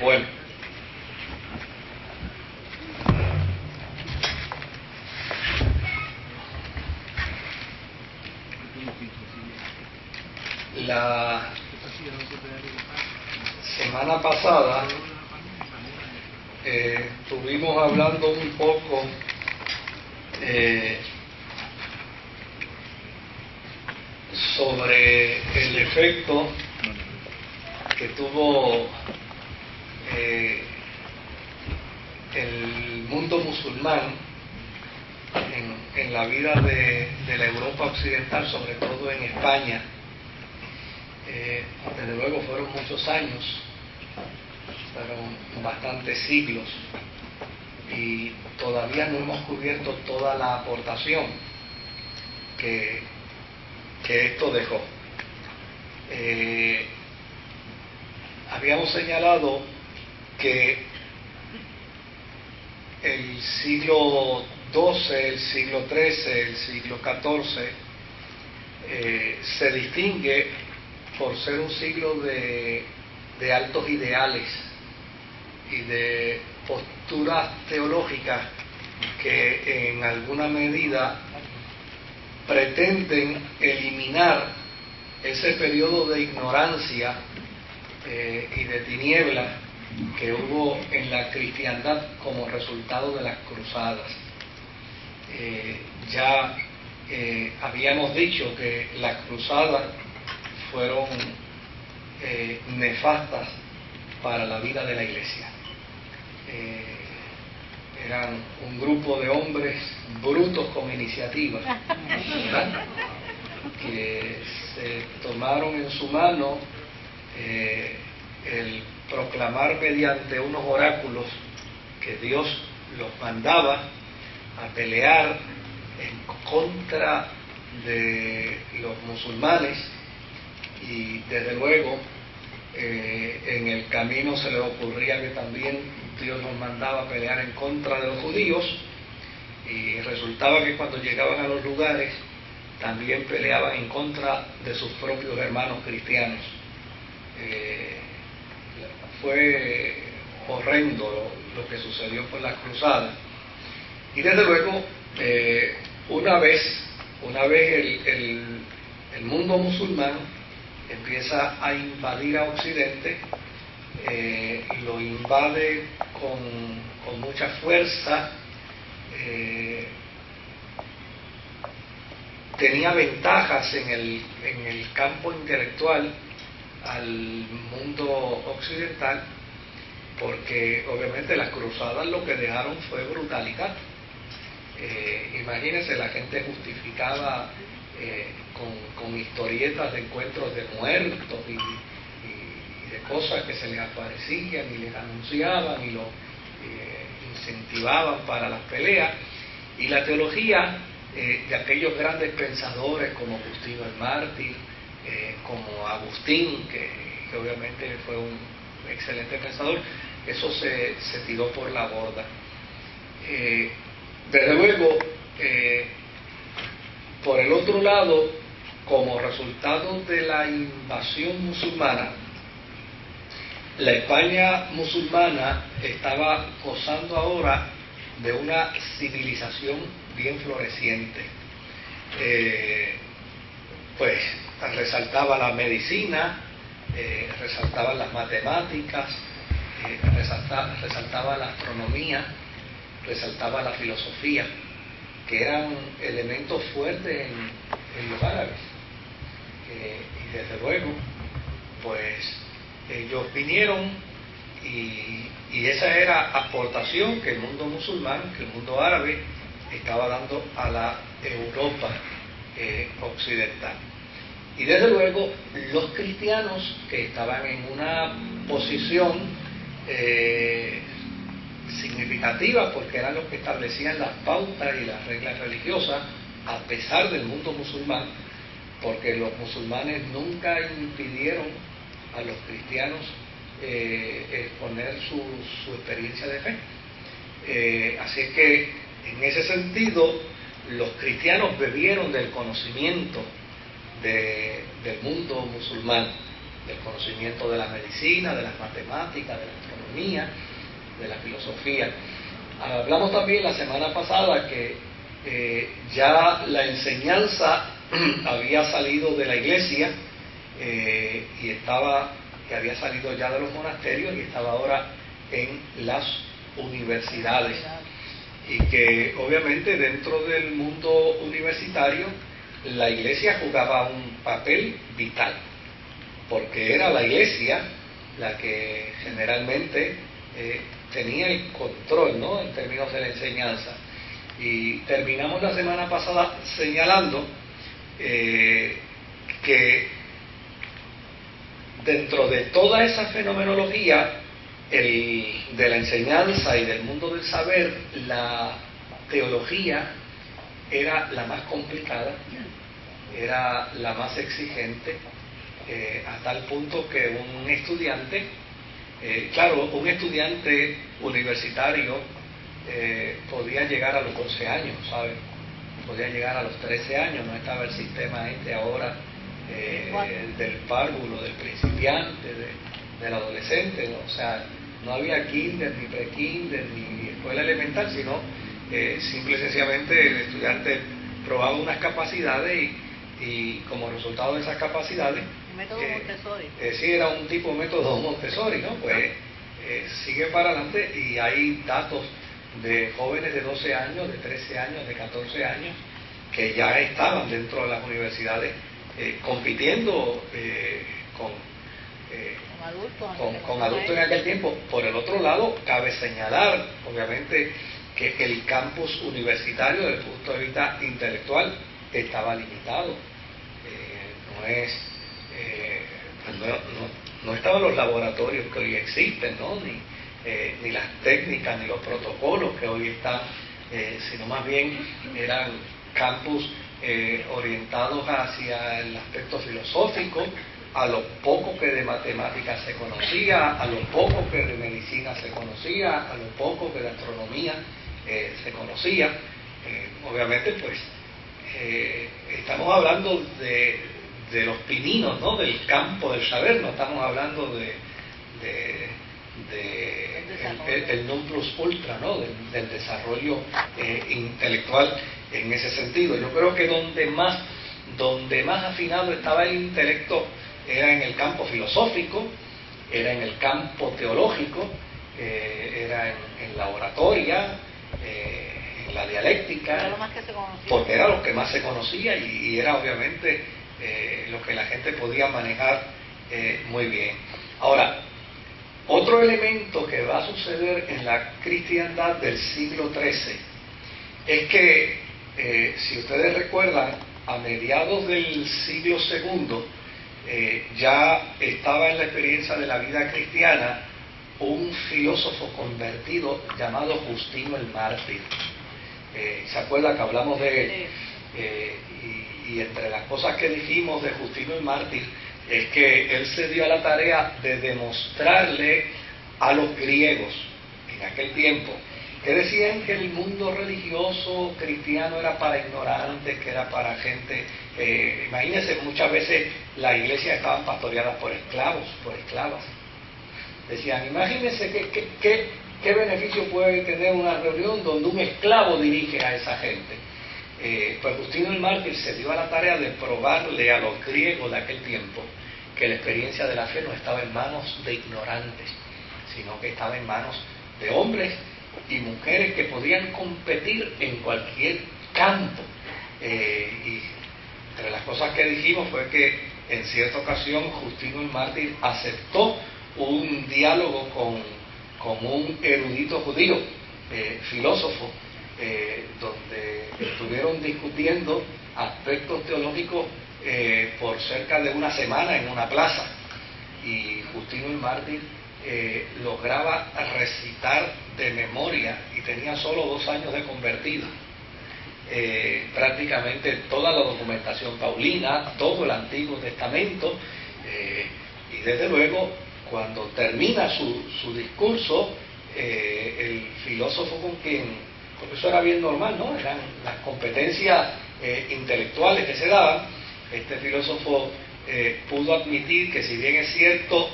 Bueno, la semana pasada estuvimos hablando un poco sobre el efecto que tuvo el mundo musulmán en la vida de la Europa occidental, sobre todo en España. Desde luego fueron muchos años, fueron bastantes siglos, y todavía no hemos cubierto toda la aportación que esto dejó. Habíamos señalado que el siglo XII, el siglo XIII, el siglo XIV se distingue por ser un siglo de altos ideales y de posturas teológicas que en alguna medida pretenden eliminar ese periodo de ignorancia y de tinieblas que hubo en la cristiandad como resultado de las cruzadas. Ya habíamos dicho que las cruzadas fueron nefastas para la vida de la Iglesia. Eran un grupo de hombres brutos con iniciativa, ¿verdad?, que se tomaron en su mano el proclamar mediante unos oráculos que Dios los mandaba a pelear en contra de los musulmanes, y desde luego en el camino se les ocurría que también Dios nos mandaba a pelear en contra de los judíos, y resultaba que cuando llegaban a los lugares también peleaban en contra de sus propios hermanos cristianos. Fue horrendo lo que sucedió con las cruzadas. Y desde luego una vez el mundo musulmán empieza a invadir a Occidente, lo invade con mucha fuerza. Tenía ventajas en el campo intelectual al mundo occidental, porque obviamente las cruzadas lo que dejaron fue brutalidad. Imagínense, la gente justificaba con historietas de encuentros de muertos y de cosas que se les aparecían y les anunciaban y lo incentivaban para las peleas. Y la teología de aquellos grandes pensadores como Justino el Mártir, como Agustín, que obviamente fue un excelente pensador, eso se tiró por la borda. Desde luego, por el otro lado, como resultado de la invasión musulmana, la España musulmana estaba gozando ahora de una civilización bien floreciente. Pues resaltaba la medicina, resaltaban las matemáticas, resaltaba la astronomía, resaltaba la filosofía, que eran elementos fuertes en los árabes. Y desde luego, pues ellos vinieron, y esa era aportación que el mundo musulmán, que el mundo árabe estaba dando a la Europa occidental. Y desde luego los cristianos, que estaban en una posición significativa, porque eran los que establecían las pautas y las reglas religiosas, a pesar del mundo musulmán, porque los musulmanes nunca impidieron a los cristianos exponer su experiencia de fe. Así que en ese sentido los cristianos bebieron del conocimiento del mundo musulmán, del conocimiento de la medicina, de las matemáticas, de la astronomía. economía, de la filosofía. Hablamos también la semana pasada que ya la enseñanza había salido de la iglesia y que había salido ya de los monasterios y estaba ahora en las universidades. Y que obviamente dentro del mundo universitario la iglesia jugaba un papel vital, porque era la iglesia la que generalmente tenía el control, ¿no?, en términos de la enseñanza. Y terminamos la semana pasada señalando que dentro de toda esa fenomenología de la enseñanza y del mundo del saber, la teología era la más complicada, era la más exigente, a tal punto que un estudiante, un estudiante universitario podía llegar a los 12 años, ¿sabes? Podía llegar a los 13 años, no estaba el sistema ahora del párvulo, del principiante, del adolescente, ¿no? O sea, no había kinder, ni pre-kinder, ni escuela elemental, sino simple y sencillamente el estudiante probaba unas capacidades y como resultado de esas capacidades, método Montessori. Sí, era un tipo de método Montessori, ¿no? Pues sigue para adelante y hay datos de jóvenes de 12 años, de 13 años, de 14 años, que ya estaban dentro de las universidades compitiendo con adultos en aquel tiempo. Por el otro lado, cabe señalar, obviamente, que el campus universitario, desde el punto de vista intelectual, estaba limitado. No estaban los laboratorios que hoy existen, ¿no? Ni las técnicas, ni los protocolos que hoy están, sino más bien eran campus orientados hacia el aspecto filosófico, a lo poco que de matemáticas se conocía, a lo poco que de medicina se conocía, a lo poco que de astronomía se conocía. Obviamente, pues, estamos hablando de los pininos, ¿no?, del campo del saber, no estamos hablando el non plus ultra, ¿no?, del desarrollo intelectual en ese sentido. Yo creo que donde más afinado estaba el intelecto era en el campo filosófico, era en el campo teológico, era en la oratoria, en la dialéctica, era lo más que se conocía, porque era lo que más se conocía y era obviamente lo que la gente podía manejar muy bien. Ahora, otro elemento que va a suceder en la cristiandad del siglo XIII es que, si ustedes recuerdan, a mediados del siglo II ya estaba en la experiencia de la vida cristiana un filósofo convertido llamado Justino el Mártir. ¿Se acuerda que hablamos de él? Y entre las cosas que dijimos de Justino el Mártir es que él se dio a la tarea de demostrarle a los griegos en aquel tiempo, que decían que el mundo religioso cristiano era para ignorantes, que era para gente, imagínense, muchas veces las iglesias estaban pastoreadas por esclavos, por esclavas. Decían, imagínense qué beneficio puede tener una reunión donde un esclavo dirige a esa gente. Pues Justino el Mártir se dio a la tarea de probarle a los griegos de aquel tiempo que la experiencia de la fe no estaba en manos de ignorantes, sino que estaba en manos de hombres y mujeres que podían competir en cualquier campo. Y entre las cosas que dijimos fue que en cierta ocasión Justino el Mártir aceptó un diálogo con un erudito judío, filósofo, donde estuvieron discutiendo aspectos teológicos por cerca de una semana en una plaza, y Justino el Mártir lograba recitar de memoria, y tenía solo 2 años de convertido, prácticamente toda la documentación paulina, todo el Antiguo Testamento, y desde luego cuando termina su discurso, el filósofo con quien, porque eso era bien normal, ¿no?, eran las competencias intelectuales que se daban, este filósofo pudo admitir que, si bien es cierto,